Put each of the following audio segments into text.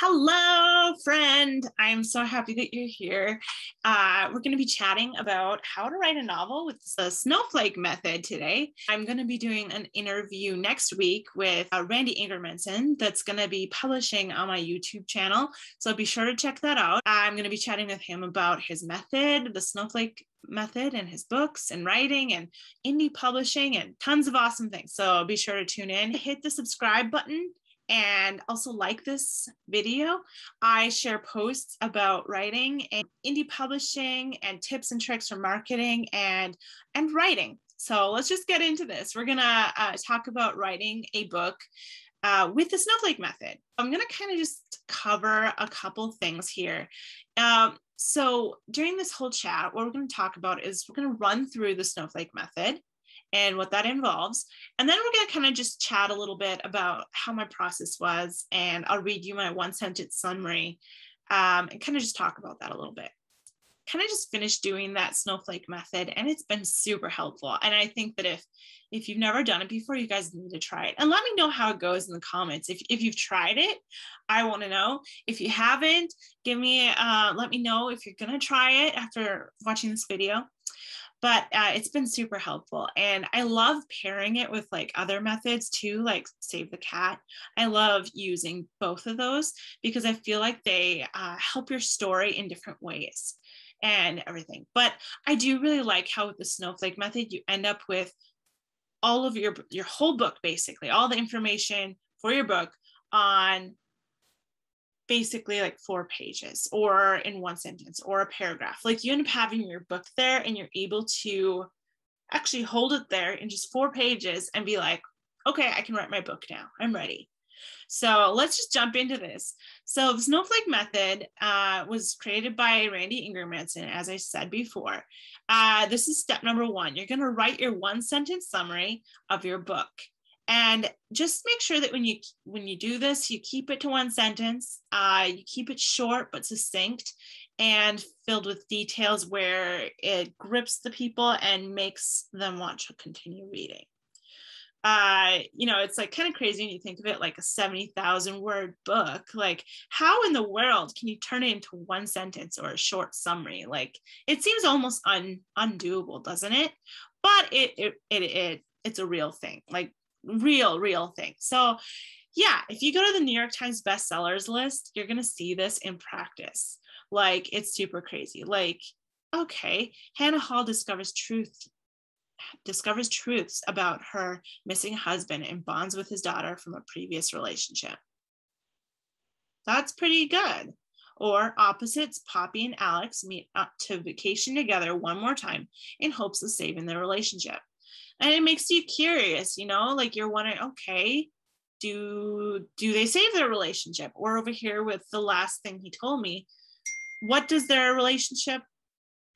Hello, friend. I'm so happy that you're here. We're going to be chatting about how to write a novel with the Snowflake Method today. I'm going to be doing an interview next week with Randy Ingermanson that's going to be publishing on my YouTube channel. So be sure to check that out. I'm going to be chatting with him about his method, the Snowflake Method, and his books and writing and indie publishing and tons of awesome things. So be sure to tune in, hit the subscribe button, and also like this video. I share posts about writing and indie publishing and tips and tricks for marketing and writing. So let's just get into this. We're gonna talk about writing a book with the Snowflake Method. I'm gonna kind of just cover a couple things here. So during this whole chat, what we're going to talk about is we're going to run through the Snowflake Method and what that involves. And then we're going to kind of just chat a little bit about how my process was. And I'll read you my one-sentence summary and kind of just talk about that a little bit. Kind of just finished doing that Snowflake Method, and it's been super helpful. And I think that if you've never done it before, you guys need to try it. And let me know how it goes in the comments. If you've tried it, I want to know. If you haven't, let me know if you're going to try it after watching this video. But it's been super helpful. And I love pairing it with like other methods too, like Save the Cat. I love using both of those because I feel like they help your story in different ways and everything. But I do really like how with the Snowflake Method, you end up with all of your whole book, basically, all the information for your book on basically like 4 pages or in one sentence or a paragraph. Like you end up having your book there and you're able to actually hold it there in just 4 pages and be like, okay, I can write my book now. I'm ready. So let's just jump into this. So the Snowflake Method was created by Randy Ingermanson, as I said before. This is step number 1. You're going to write your 1-sentence summary of your book. And just make sure that when you do this, you keep it to 1 sentence. You keep it short but succinct and filled with details where it grips the people and makes them want to continue reading. It's like kind of crazy when you think of it like a 70,000 word book. Like, how in the world can you turn it into 1 sentence or a short summary? Like, it seems almost undoable, doesn't it? But it's a real thing, like real thing. So yeah, if you go to the New York Times bestsellers list, you're gonna see this in practice. Like, it's super crazy. Like, okay, Hannah Hall discovers truths about her missing husband and bonds with his daughter from a previous relationship. That's pretty good. Or opposites, Poppy and Alex meet up to vacation together one more time in hopes of saving their relationship. And it makes you curious, like you're wondering, okay, do they save their relationship? Or over here with the last thing he told me, what does their relationship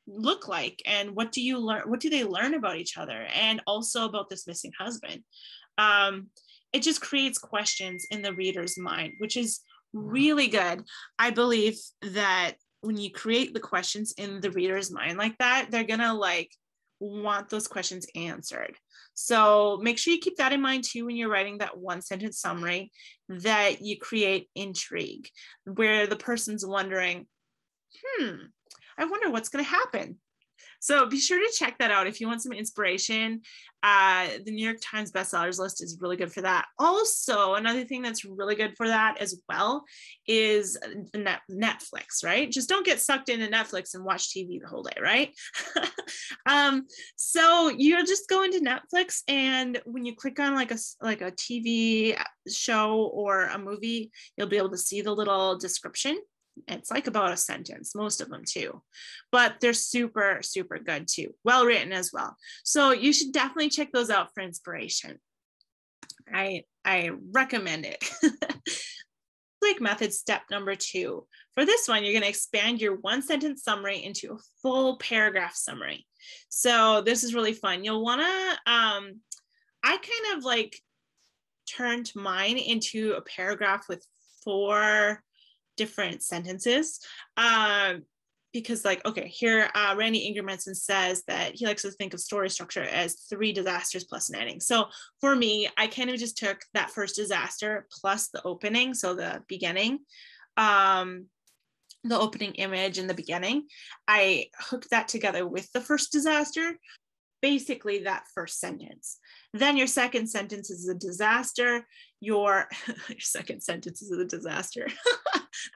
look like, and what do they learn about each other, and also about this missing husband? It just creates questions in the reader's mind, which is really good. I believe that when you create the questions in the reader's mind like that, they're gonna like want those questions answered. So make sure you keep that in mind too when you're writing that 1-sentence summary, that you create intrigue where the person's wondering, I wonder what's going to happen. So be sure to check that out if you want some inspiration. The New York Times bestsellers list is really good for that. Also, another thing that's really good for that as well is Netflix, right? Just don't get sucked into Netflix and watch TV the whole day, right? So you'll just go into Netflix, and when you click on like a TV show or a movie, you'll be able to see the little description. It's like about a sentence, most of them too, but they're super, super good too. Well written as well. So you should definitely check those out for inspiration. I recommend it. Like method step number 2. For this one, you're going to expand your 1-sentence summary into a full paragraph summary. So this is really fun. You'll want to, I kind of like turned mine into a paragraph with 4 different sentences, because like, okay, here Randy Ingermanson says that he likes to think of story structure as 3 disasters plus an ending. So for me, I kind of just took that first disaster plus the opening, so the beginning, the opening image in the beginning, I hooked that together with the first disaster, basically that first sentence. Then your second sentence is a disaster. Your second sentence is a disaster.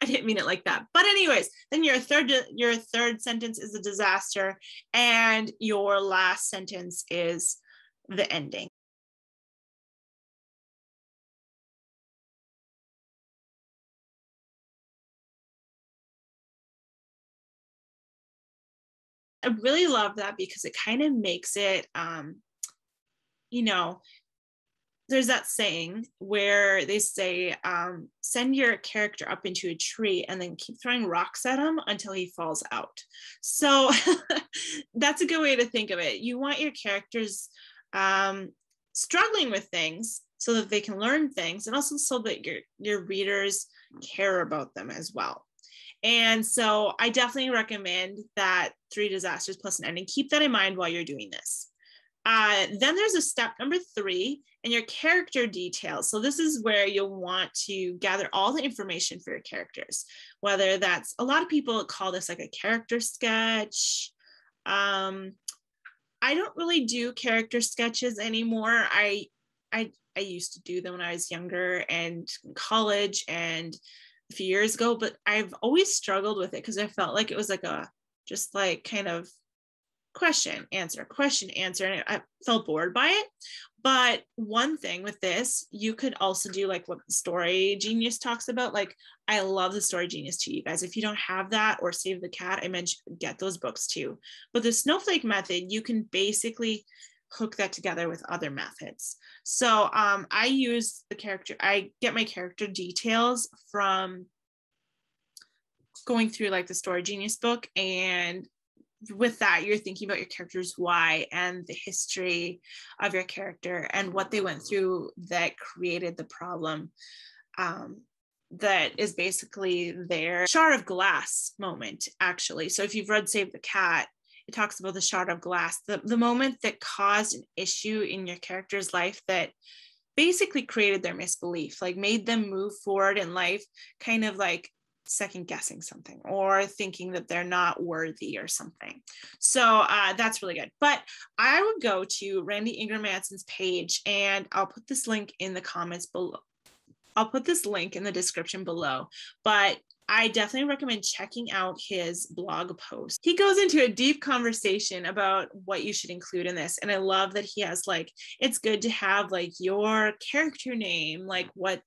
I didn't mean it like that. But anyways, then your third sentence is a disaster, and your last sentence is the ending. I really love that because it kind of makes it, you know, there's that saying where they say, send your character up into a tree and then keep throwing rocks at him until he falls out. So that's a good way to think of it. You want your characters struggling with things so that they can learn things, and also so that your readers care about them as well. And so I definitely recommend that 3 disasters plus an ending. Keep that in mind while you're doing this. Then there's a step number 3, and your character details. So this is where you'll want to gather all the information for your characters, whether that's, a lot of people call this like a character sketch. I don't really do character sketches anymore. I used to do them when I was younger and in college and a few years ago, but I've always struggled with it because I felt like it was like just like kind of question, answer, and I felt bored by it. But one thing with this, you could also do like what the Story Genius talks about. Like, I love the Story Genius too, you guys. If you don't have that, or Save the Cat, I mentioned, get those books too. But the Snowflake Method, you can basically hook that together with other methods. So I get my character details from going through like the Story Genius book, and with that, you're thinking about your character's why and the history of your character and what they went through that created the problem. That is basically their shard of glass moment, actually. So if you've read Save the Cat, it talks about the shard of glass, the moment that caused an issue in your character's life that basically created their misbelief, like made them move forward in life, kind of like second guessing something or thinking that they're not worthy or something. So that's really good. But I would go to Randy Ingermanson's page, and I'll put this link in the comments below. I'll put this link in the description below, but I definitely recommend checking out his blog post. He goes into a deep conversation about what you should include in this. And I love that he has like, it's good to have like your character name, like what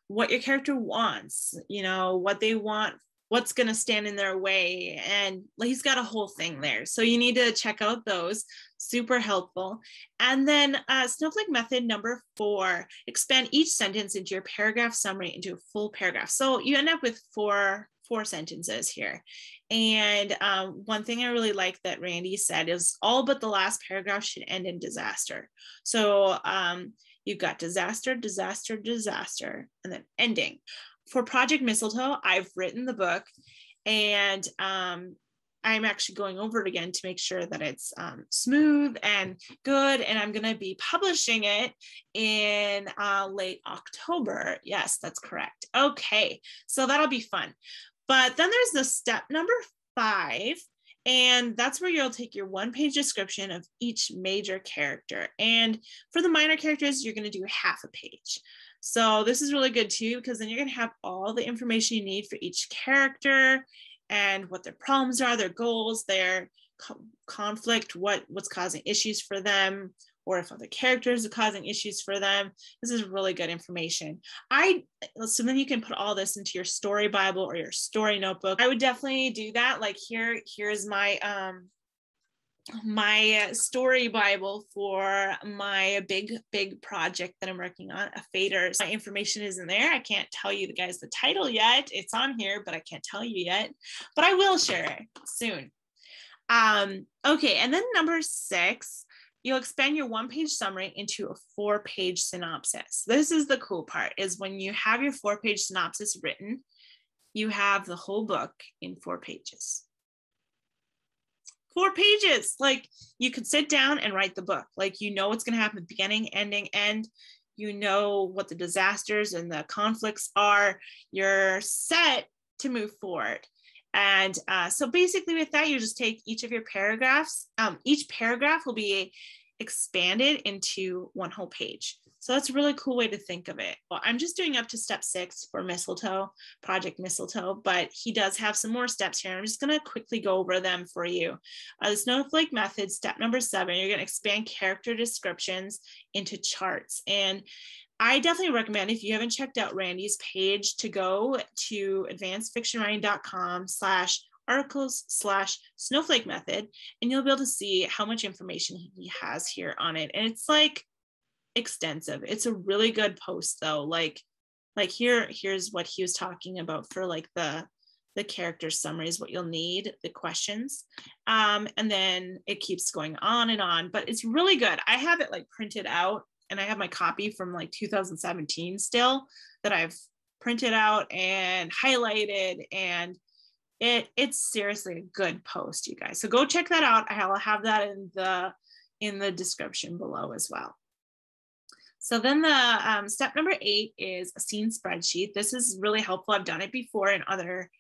your character wants, you know, what they want, what's going to stand in their way. And he's got a whole thing there. So you need to check out those. Super helpful. And then Snowflake Method number 4, expand each sentence into your paragraph summary into a full paragraph. So you end up with four sentences here. And one thing I really like that Randy said is all but the last paragraph should end in disaster. So you've got disaster, disaster, disaster, and then ending. For Project Mistletoe, I've written the book, and I'm actually going over it again to make sure that it's smooth and good, and I'm going to be publishing it in late October. Yes, that's correct. Okay, so that'll be fun. But then there's the step number 5, and that's where you'll take your 1-page description of each major character. And for the minor characters, you're going to do half a page. So this is really good too, because then you're going to have all the information you need for each character and what their problems are, their goals, their conflict, what's causing issues for them, or if other characters are causing issues for them. This is really good information. So then you can put all this into your story Bible or your story notebook. I would definitely do that. Like here's my my story Bible for my big project that I'm working on, a faders. My information is in there. I can't tell you guys the title yet. It's on here, but I can't tell you yet, but I will share it soon. Okay, and then number 6, you'll expand your 1-page summary into a 4-page synopsis. This is the cool part, is when you have your 4-page synopsis written, you have the whole book in 4 pages. 4 pages. Like, you could sit down and write the book. Like, you know what's going to happen at the beginning, ending, end. You know what the disasters and the conflicts are. You're set to move forward. And so basically with that, you just take each of your paragraphs. Each paragraph will be expanded into one whole page. So that's a really cool way to think of it. Well, I'm just doing up to step 6 for Mistletoe, Project Mistletoe, but he does have some more steps here. I'm just going to quickly go over them for you. The Snowflake Method, step number 7, you're going to expand character descriptions into charts. And I definitely recommend, if you haven't checked out Randy's page, to go to advancedfictionwriting.com/articles/snowflake method, and you'll be able to see how much information he has here on it. And it's like extensive. It's a really good post though. Like here's what he was talking about for like the character summaries, what you'll need, the questions. And then it keeps going on and on, but it's really good. I have it like printed out, and I have my copy from like 2017 still that I've printed out and highlighted, and it's seriously a good post, you guys. So go check that out. I'll have that in the description below as well. So then the step number 8 is a scene spreadsheet. This is really helpful. I've done it before in other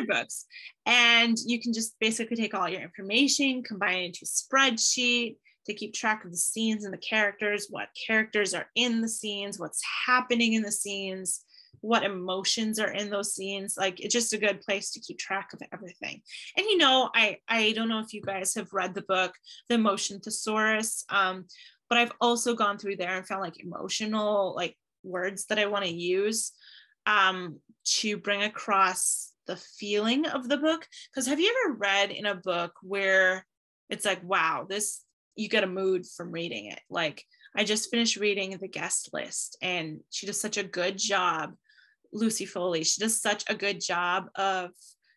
books, and you can just basically take all your information, combine it into a spreadsheet to keep track of the scenes and the characters, what characters are in the scenes, what's happening in the scenes, what emotions are in those scenes. Like, it's just a good place to keep track of everything. And you know, I don't know if you guys have read the book, The Emotion Thesaurus, but I've also gone through there and found like emotional like words that I want to use to bring across the feeling of the book. Because have you ever read in a book where it's like, wow, you get a mood from reading it? Like, I just finished reading The Guest List, and she does such a good job. Lucy Foley, she does such a good job of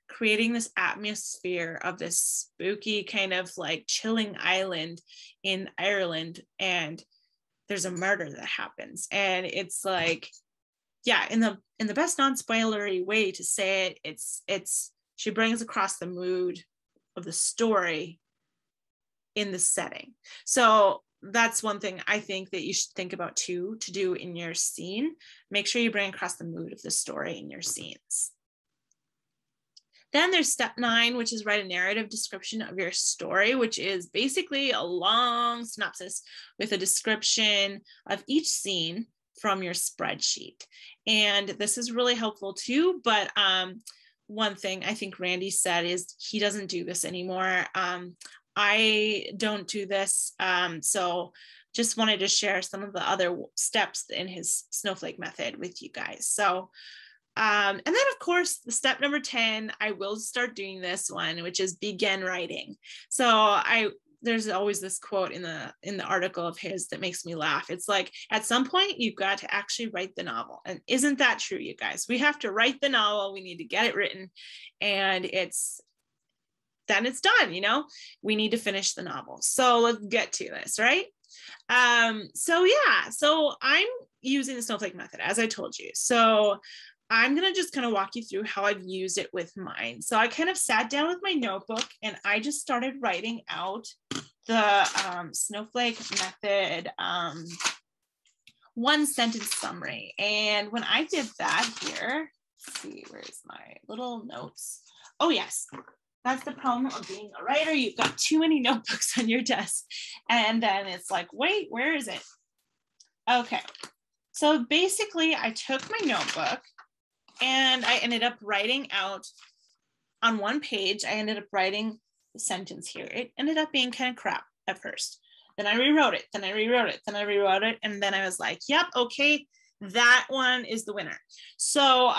creating this atmosphere of this spooky kind of like chilling island in Ireland, and there's a murder that happens, and it's like, yeah, in the best non-spoilery way to say it, it's she brings across the mood of the story in the setting. So that's one thing I think that you should think about too, to do in your scene. Make sure you bring across the mood of the story in your scenes. Then there's step 9, which is write a narrative description of your story, which is basically a long synopsis with a description of each scene from your spreadsheet. And this is really helpful too, but one thing I think Randy said is he doesn't do this anymore. I don't do this. So just wanted to share some of the other steps in his Snowflake method with you guys. So, and then of course, the step number 10, I will start doing this one, which is begin writing. So there's always this quote in the article of his that makes me laugh. It's like, at some point you've got to actually write the novel. And isn't that true, you guys? We have to write the novel. We need to get it written, and then it's done, you know, we need to finish the novel. So let's get to this, right? So I'm using the Snowflake method, as I told you. So I'm going to just kind of walk you through how I've used it with mine. So I kind of sat down with my notebook and I just started writing out the Snowflake method one sentence summary. And when I did that here, let's see, where's my little notes? Oh, yes. That's the problem of being a writer. You've got too many notebooks on your desk. And then it's like, wait, where is it? Okay. So basically I took my notebook and I ended up writing out on one page. I ended up writing the sentence here. It ended up being kind of crap at first. Then I rewrote it. Then I rewrote it. Then I rewrote it. And then I was like, yep, okay, that one is the winner. So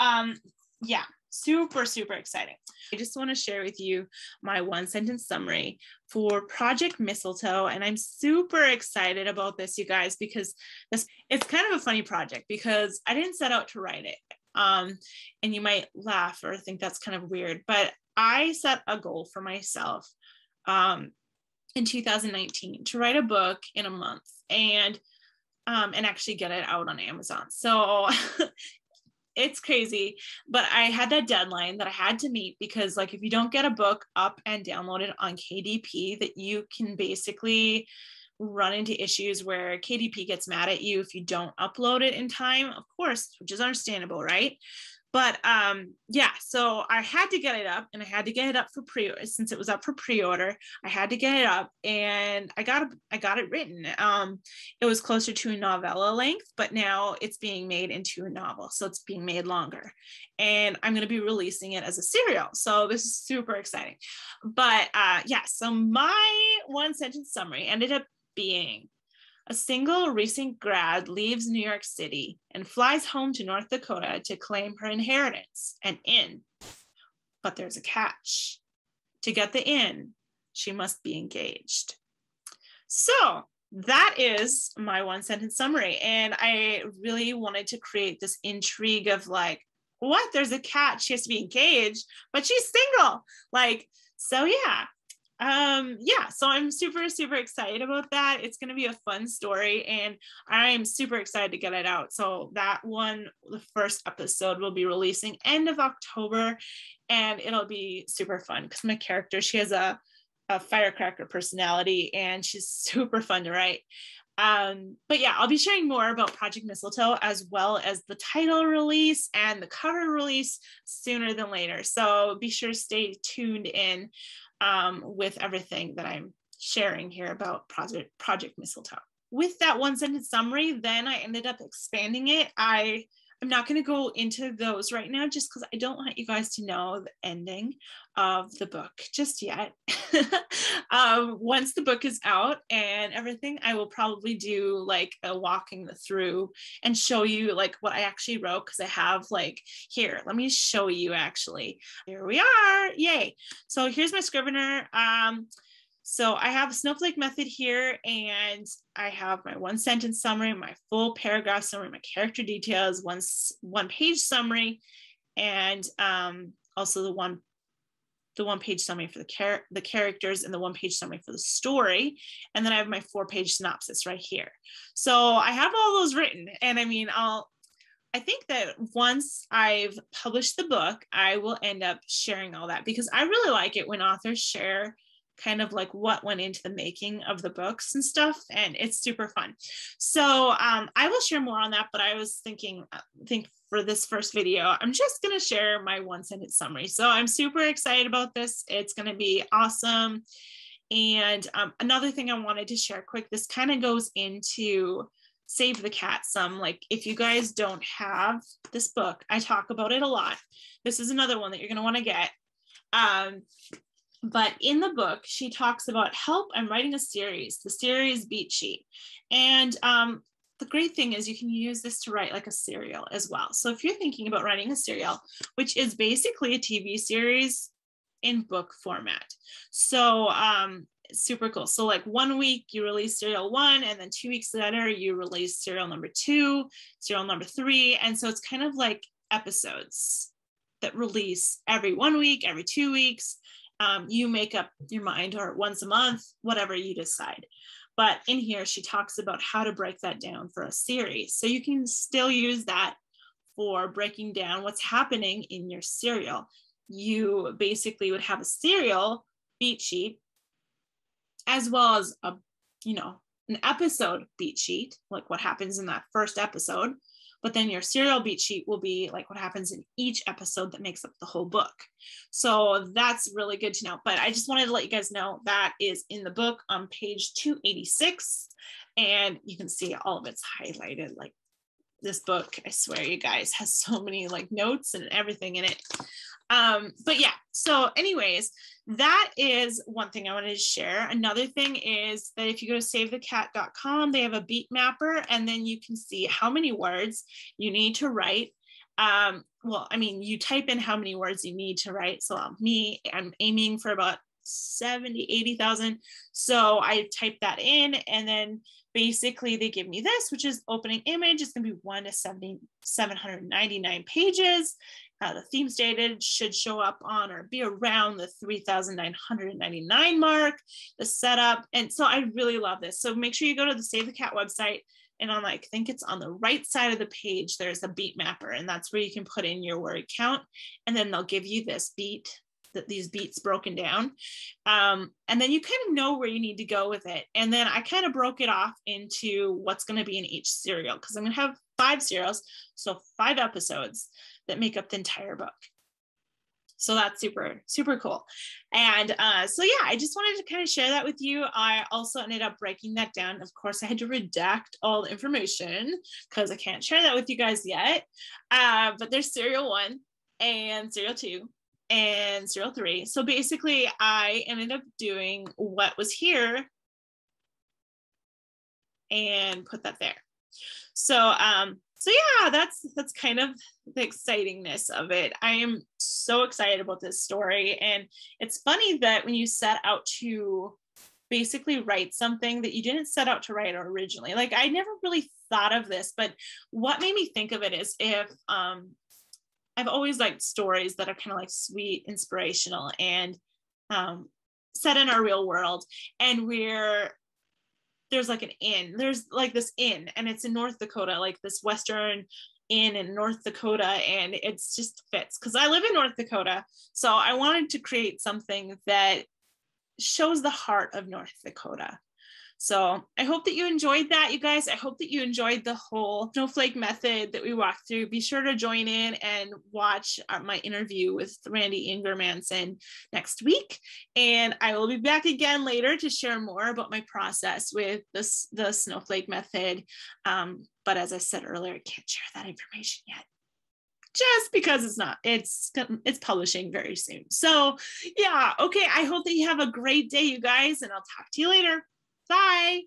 yeah, super, super exciting. I just want to share with you my one sentence summary for Project Mistletoe. And I'm super excited about this, you guys, because it's kind of a funny project because I didn't set out to write it. And you might laugh or think that's kind of weird, but I set a goal for myself in 2019 to write a book in a month and actually get it out on Amazon. So it's crazy, but I had that deadline that I had to meet because, like, if you don't get a book up and downloaded on KDP, that you can basically run into issues where KDP gets mad at you if you don't upload it in time, of course, which is understandable, right? But yeah, so I had to get it up, and I had to get it up for pre-order. Since it was up for pre-order, I had to get it up, and I got it written. It was closer to a novella length, but now it's being made into a novel, so it's being made longer, and I'm going to be releasing it as a serial, so this is super exciting. But yeah, so my one sentence summary ended up being: a single recent grad leaves New York City and flies home to North Dakota to claim her inheritance, an inn. But there's a catch. To get the inn, she must be engaged. So that is my one sentence summary. And I really wanted to create this intrigue of like, what? There's a catch. She has to be engaged, but she's single. Like, so yeah. Yeah, so I'm super excited about that. It's going to be a fun story, and I'm super excited to get it out. So that one, the first episode, will be releasing end of October, and it'll be super fun because my character, she has a firecracker personality, and she's super fun to write. But yeah, I'll be sharing more about Project Mistletoe, as well as the title release and the cover release sooner than later. So be sure to stay tuned in with everything that I'm sharing here about Project Mistletoe. With that one sentence summary, then I ended up expanding it. I'm not going to go into those right now, just because I don't want you guys to know the ending of the book just yet. Once the book is out and everything, I will probably do like a walking through and show you like what I actually wrote, because I have like, here, let me show you actually. Here we are. Yay. So here's my Scrivener. So I have a Snowflake Method here, and I have my one sentence summary, my full paragraph summary, my character details, one page summary, and also the one page summary for the characters, and the one page summary for the story. And then I have my 4-page synopsis right here. So I have all those written, and I mean, I think that once I've published the book, I will end up sharing all that, because I really like it when authors share kind of like what went into the making of the books and stuff, and it's super fun. So I will share more on that, but I was thinking for this first video, I'm just going to share my one sentence summary. So I'm super excited about this. It's going to be awesome. And another thing I wanted to share quick, this kind of goes into Save the Cat some. Like, if you guys don't have this book, I talk about it a lot. This is another one that you're going to want to get. But in the book, she talks about, help, I'm writing a series, the series beat sheet. And the great thing is you can use this to write like a serial as well. So if you're thinking about writing a serial, which is basically a TV series in book format. So super cool. So like 1 week you release serial 1, and then 2 weeks later you release serial number 2, serial number 3. And so it's kind of like episodes that release every 1 week, every 2 weeks. You make up your mind, or once a month, whatever you decide. But in here, she talks about how to break that down for a series. So you can still use that for breaking down what's happening in your serial. You basically would have a serial beat sheet, as well as an episode beat sheet, like what happens in that first episode. But then your serial beat sheet will be like what happens in each episode that makes up the whole book. So that's really good to know. But I just wanted to let you guys know that is in the book on page 286. And you can see all of it's highlighted. Like, this book, I swear, you guys, has so many like notes and everything in it. But yeah, so anyways, that is one thing I wanted to share. Another thing is that if you go to savethecat.com, they have a beat mapper, and then you can see how many words you need to write. Well, I mean, you type in how many words you need to write. So I'm aiming for about 70, 80,000. So I type that in, and then basically they give me this, which is opening image. It's going to be 1 to 799 pages. The theme stated should show up on or be around the 3,999 mark, the setup. And so I really love this. So make sure you go to the Save the Cat website, and on, like, I think it's on the right side of the page, there's a beat mapper, and that's where you can put in your word count, and then they'll give you this beat these beats broken down. And then you kind of know where you need to go with it. And then I kind of broke it off into what's going to be in each serial, because I'm going to have 5 serials, so 5 episodes that make up the entire book. So that's super, super cool. And so yeah, I just wanted to kind of share that with you. I also ended up breaking that down. Of course, I had to redact all the information because I can't share that with you guys yet. But there's serial 1 and serial 2 and serial 3. So basically, I ended up doing what was here and put that there. So so yeah, that's kind of the excitingness of it. I am so excited about this story. And it's funny that when you set out to basically write something that you didn't set out to write originally, like I never really thought of this, but what made me think of it is if I've always liked stories that are kind of like sweet, inspirational, and set in our real world, and there's like an inn. There's like this inn, and it's in North Dakota, like this Western inn in North Dakota, and it's just fits because I live in North Dakota. So I wanted to create something that shows the heart of North Dakota. So I hope that you enjoyed that, you guys. I hope that you enjoyed the whole snowflake method that we walked through. Be sure to join in and watch my interview with Randy Ingermanson next week. And I will be back again later to share more about my process with the snowflake method. But as I said earlier, I can't share that information yet, just because it's publishing very soon. So yeah, okay. I hope that you have a great day, you guys, and I'll talk to you later. Bye.